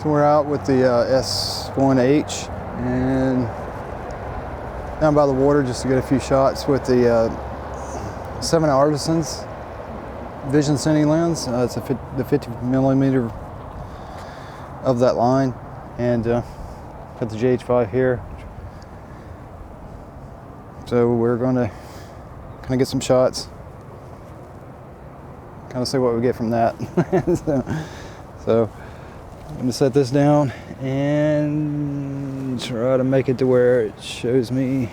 So we're out with the S1H and down by the water just to get a few shots with the 7Artisans Vision Cine lens. It's the 50mm of that line, and got the GH5 here. So we're going to kind of get some shots, kind of see what we get from that. so I'm going to set this down and try to make it to where it shows me.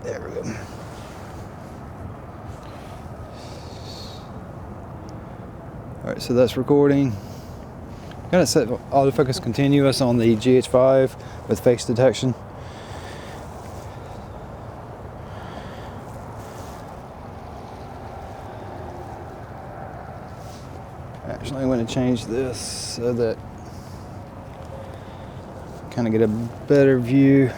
There we go. All right, so that's recording. I'm gonna set autofocus continuous on the GH5 with face detection. Actually, I'm going to change this so that kind of get a better view.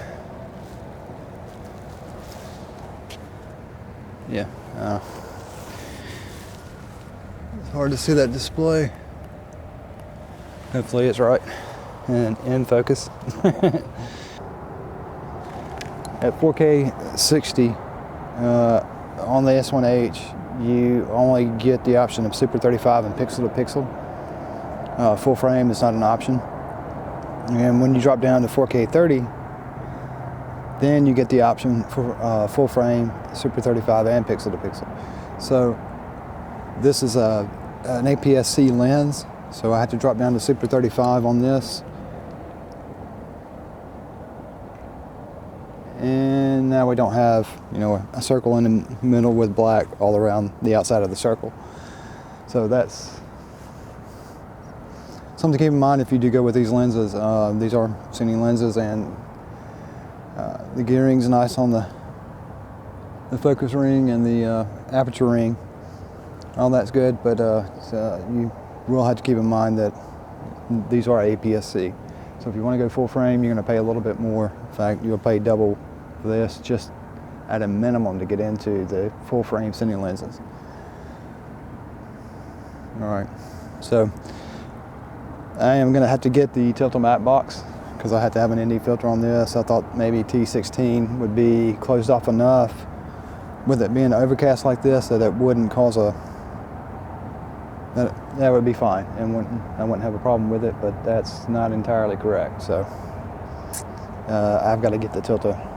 Yeah, it's hard to see that display. Hopefully it's right and in focus. At 4K 60 on the S1H, you only get the option of Super 35 and pixel to pixel. Full frame is not an option. And when you drop down to 4K 30, then you get the option for full frame, Super 35 and pixel to pixel. So this is an aps-c lens, so I have to drop down to Super 35 on this. And now we don't have, you know, a circle in the middle with black all around the outside of the circle. So that's something to keep in mind if you do go with these lenses. These are Cine lenses, and the gearing's nice on the focus ring and the aperture ring. All that's good, but you will have to keep in mind that these are aps-c. So if you want to go full frame, you're going to pay a little bit more. In fact, you'll pay double for this just at a minimum to get into the full frame Cine lenses. All right, so I am going to have to get the Tilta matte box because I had to have an ND filter on this. I thought maybe T16 would be closed off enough with it being overcast like this that it wouldn't cause a, that would be fine and I wouldn't have a problem with it, but that's not entirely correct. So I've got to get the Tilta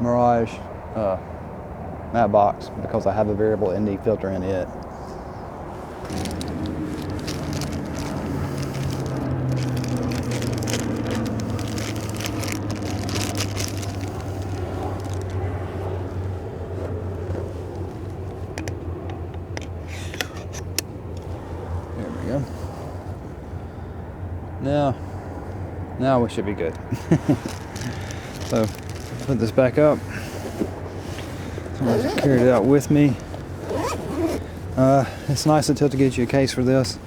Mirage matte box because I have a variable ND filter in it. Now we should be good. So put this back up. So I just carried it out with me. It's nice that Tilta gives you a case for this.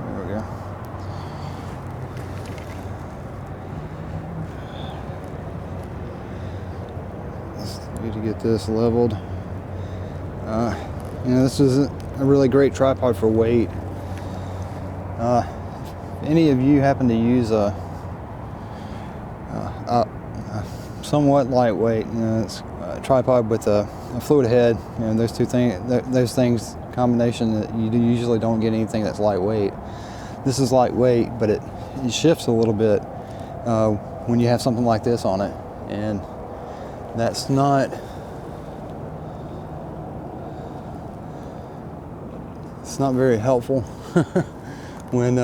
There we go. To get this leveled. You know, this is a really great tripod for weight. If any of you happen to use a somewhat lightweight, you know, it's a tripod with a fluid head, you know, those things combination, that you usually don't get anything that's lightweight. This is lightweight, but it shifts a little bit when you have something like this on it, and that's not, it's not very helpful when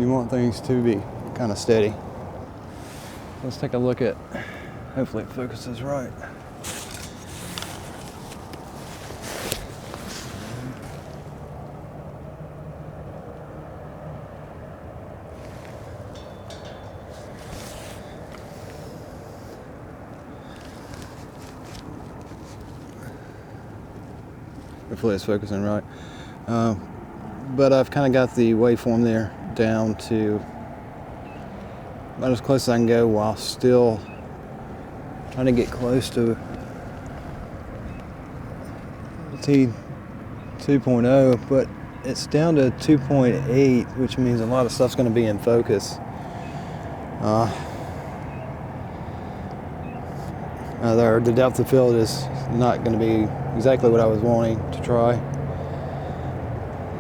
you want things to be kind of steady. Let's take a look at, hopefully it focuses right. Hopefully it's focusing right. But I've kind of got the waveform there down to about as close as I can go while still trying to get close to T 2.0, but it's down to 2.8, which means a lot of stuff's going to be in focus. The depth of field is not going to be exactly what I was wanting to try.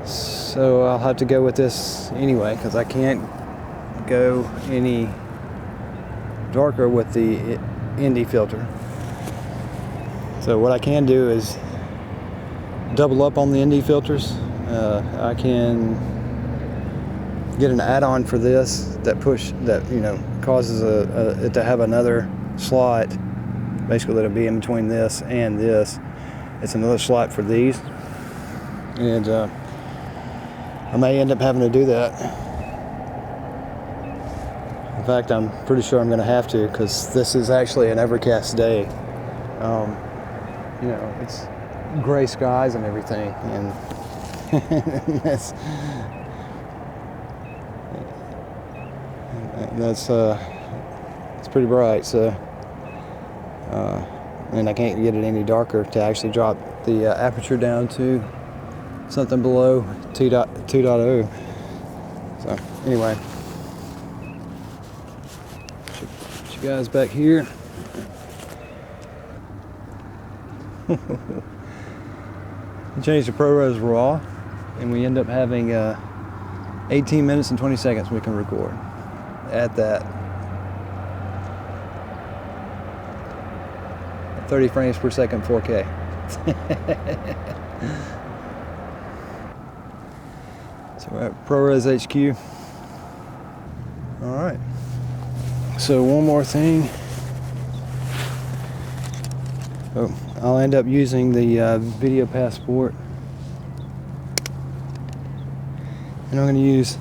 So I'll have to go with this anyway, because I can't go any darker with the ND filter. So what I can do is double up on the ND filters. I can get an add-on for this that causes it to have another slot, basically that'll be in between this and this. It's another slot for these, and I may end up having to do that. In fact, I'm pretty sure I'm going to have to, because this is actually an overcast day. It's gray skies and everything, and it's pretty bright. So, and I can't get it any darker to actually drop the aperture down to something below 2.0. So anyway, put you guys back here. Change the ProRes RAW, and we end up having 18 minutes and 20 seconds we can record at that. 30 frames per second 4K. So we're at ProRes HQ. All right. So one more thing. Oh, I'll end up using the video passport, and I'm going to use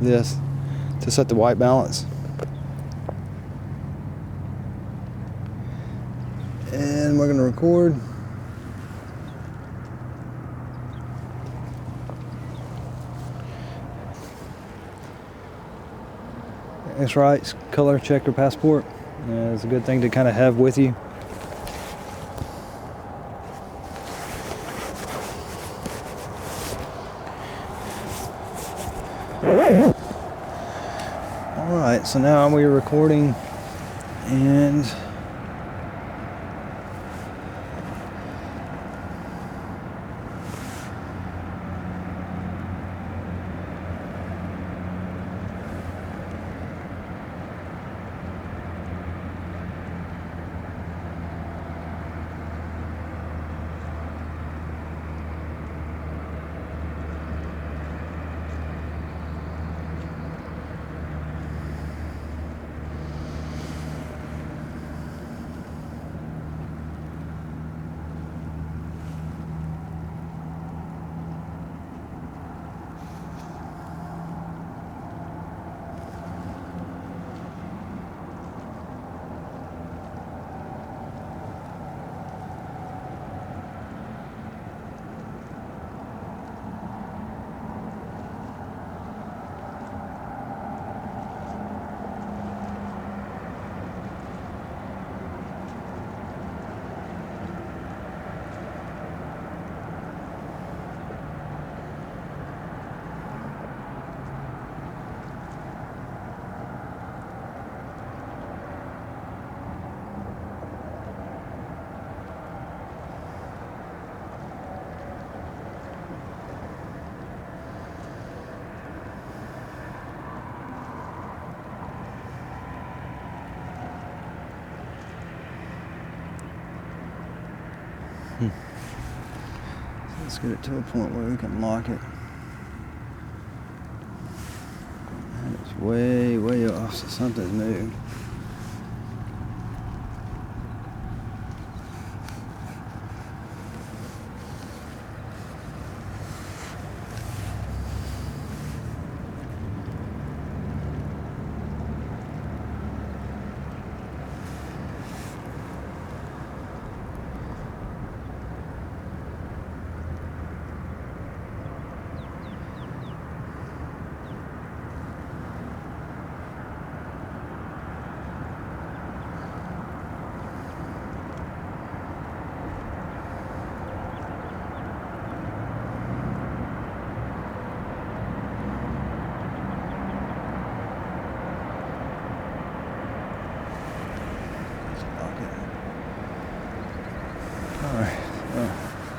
this to set the white balance. And we're going to record. That's right, it's color checker passport. It's a good thing to kind of have with you. Alright, so now we're recording, and let's get it to a point where we can lock it. And it's way, way off, so something's moved.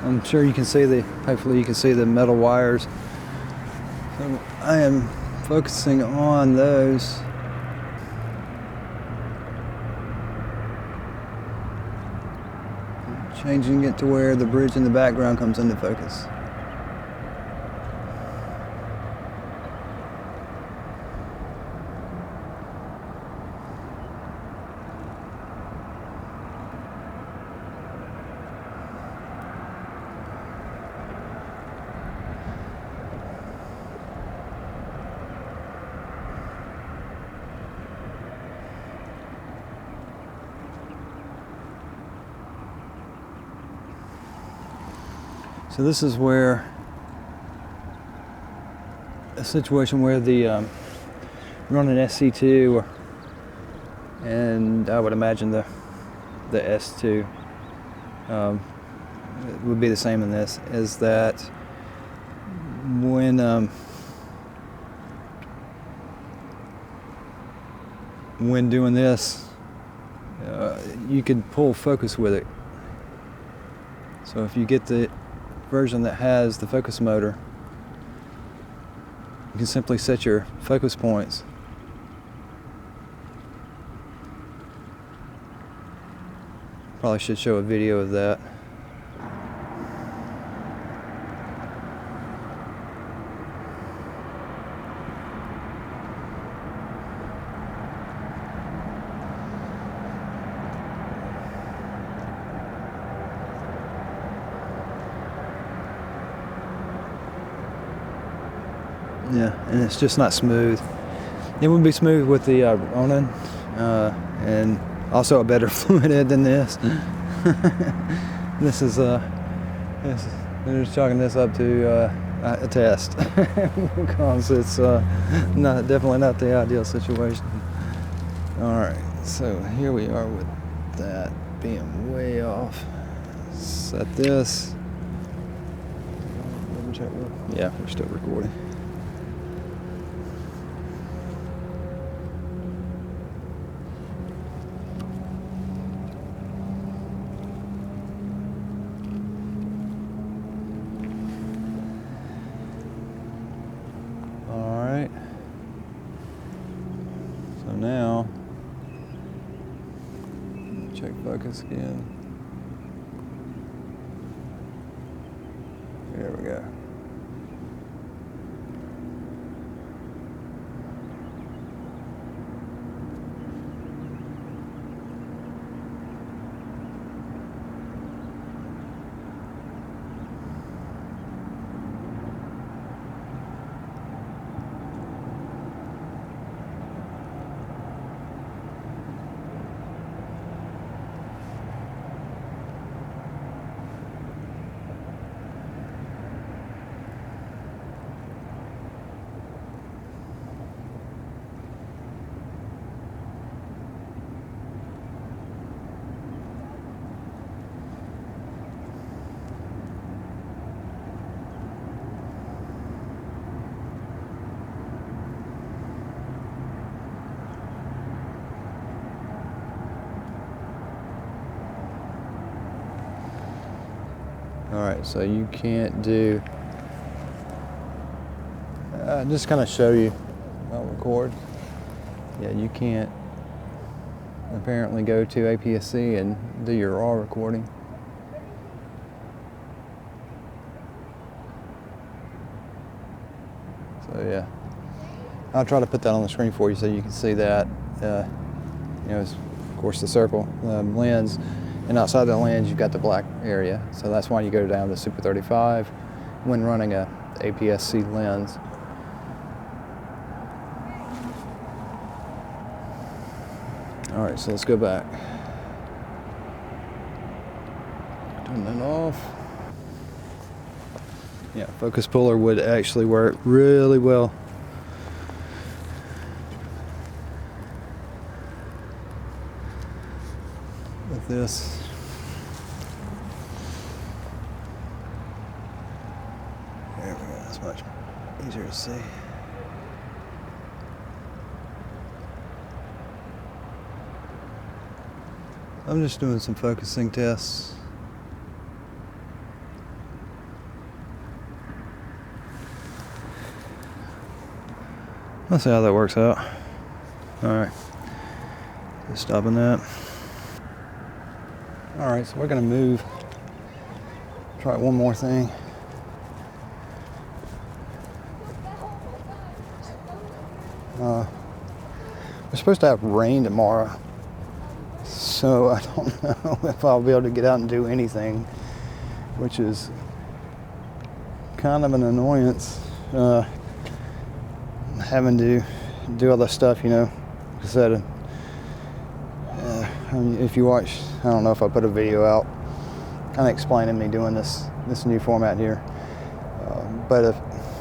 I'm sure you can see hopefully you can see the metal wires. So I am focusing on those. Changing it to where the bridge in the background comes into focus. So this is where a situation where the running SC2 and I would imagine the S2 it would be the same in this, is that when doing this you could pull focus with it. So if you get the version that has the focus motor, you can simply set your focus points. Probably should show a video of that. Yeah, and it's just not smooth. It would be smooth with the Ronin, and also a better fluid head than this. This is they're just chalking this up to a test because it's definitely not the ideal situation. All right, so here we are with that being way off. Set this. Yeah, we're still recording. So now, check focus again. There we go. All right, so you can't do, just kind of show you, I'll record. Yeah, you can't apparently go to aps-c and do your raw recording. So yeah, I'll try to put that on the screen for you so you can see that. You know, it's, of course, the circle lens. And outside the lens, you've got the black area. So that's why you go down to Super 35 when running a aps-c lens. All right, so let's go back. Turn that off. Yeah, focus puller would actually work really well. With this. There we go, that's much easier to see. I'm just doing some focusing tests. Let's see how that works out. All right, just stopping that. All right, so we're gonna move. Try one more thing. We're supposed to have rain tomorrow, so I don't know if I'll be able to get out and do anything, which is kind of an annoyance. Having to do all the stuff, you know. Like I said, if you watch, I don't know if I put a video out, kind of explaining me doing this new format here, but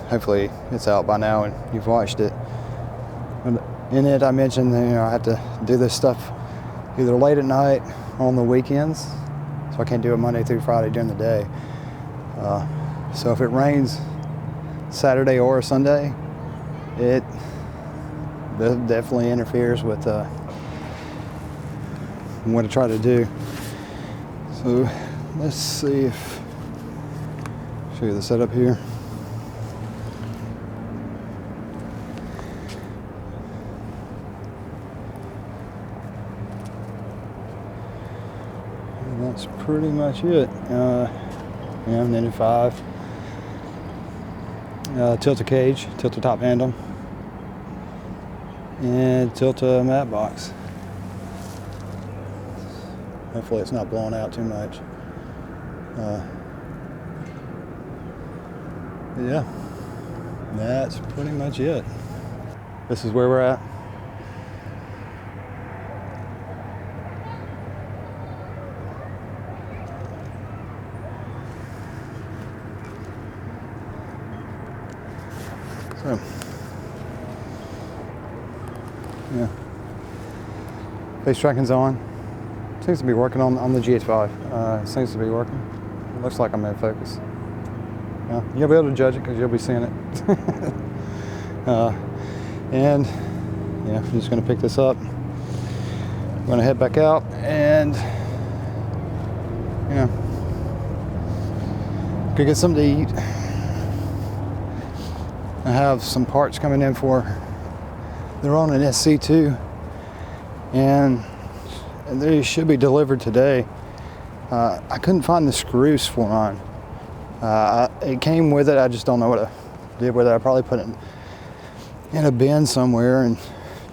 hopefully it's out by now and you've watched it. In it, I mentioned that, you know, I have to do this stuff either late at night or on the weekends, so I can't do it Monday through Friday during the day. So if it rains Saturday or Sunday, it definitely interferes with what I try to do. So let's see if show you the setup here. And that's pretty much it. Yeah, knitted 5. Tilta cage, Tilta top handle, and Tilta mat box. Hopefully it's not blowing out too much. Yeah, that's pretty much it. This is where we're at. So, yeah, face tracking's on. Seems to be working on the GH5. Seems to be working. It looks like I'm in focus. You'll be able to judge it because you'll be seeing it. And yeah, I'm just going to pick this up. I'm going to head back out and, you know, go get something to eat. I have some parts coming in they're on an SC2, and they should be delivered today. I couldn't find the screws for mine. It came with it, I just don't know what I did with it. I probably put it in a bin somewhere and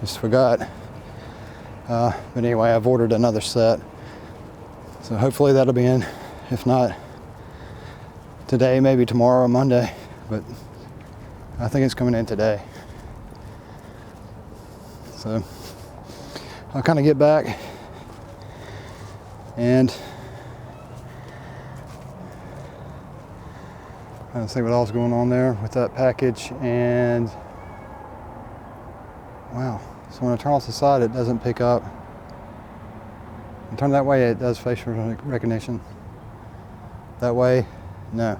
just forgot. But anyway, I've ordered another set. So hopefully that'll be in. If not today, maybe tomorrow or Monday. But I think it's coming in today. So I'll kind of get back and see what else is going on there with that package. And wow, so when I turn off the side, it doesn't pick up. And turn that way, it does facial recognition. That way, no.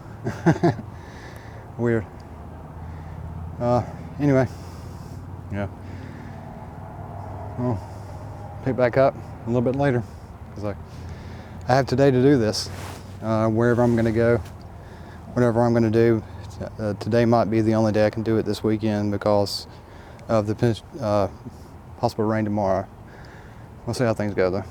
Weird. Anyway, yeah. Well, pick back up a little bit later because I have today to do this. Wherever I'm going to go, whatever I'm going to do, today might be the only day I can do it this weekend because of the possible rain tomorrow. We'll see how things go though.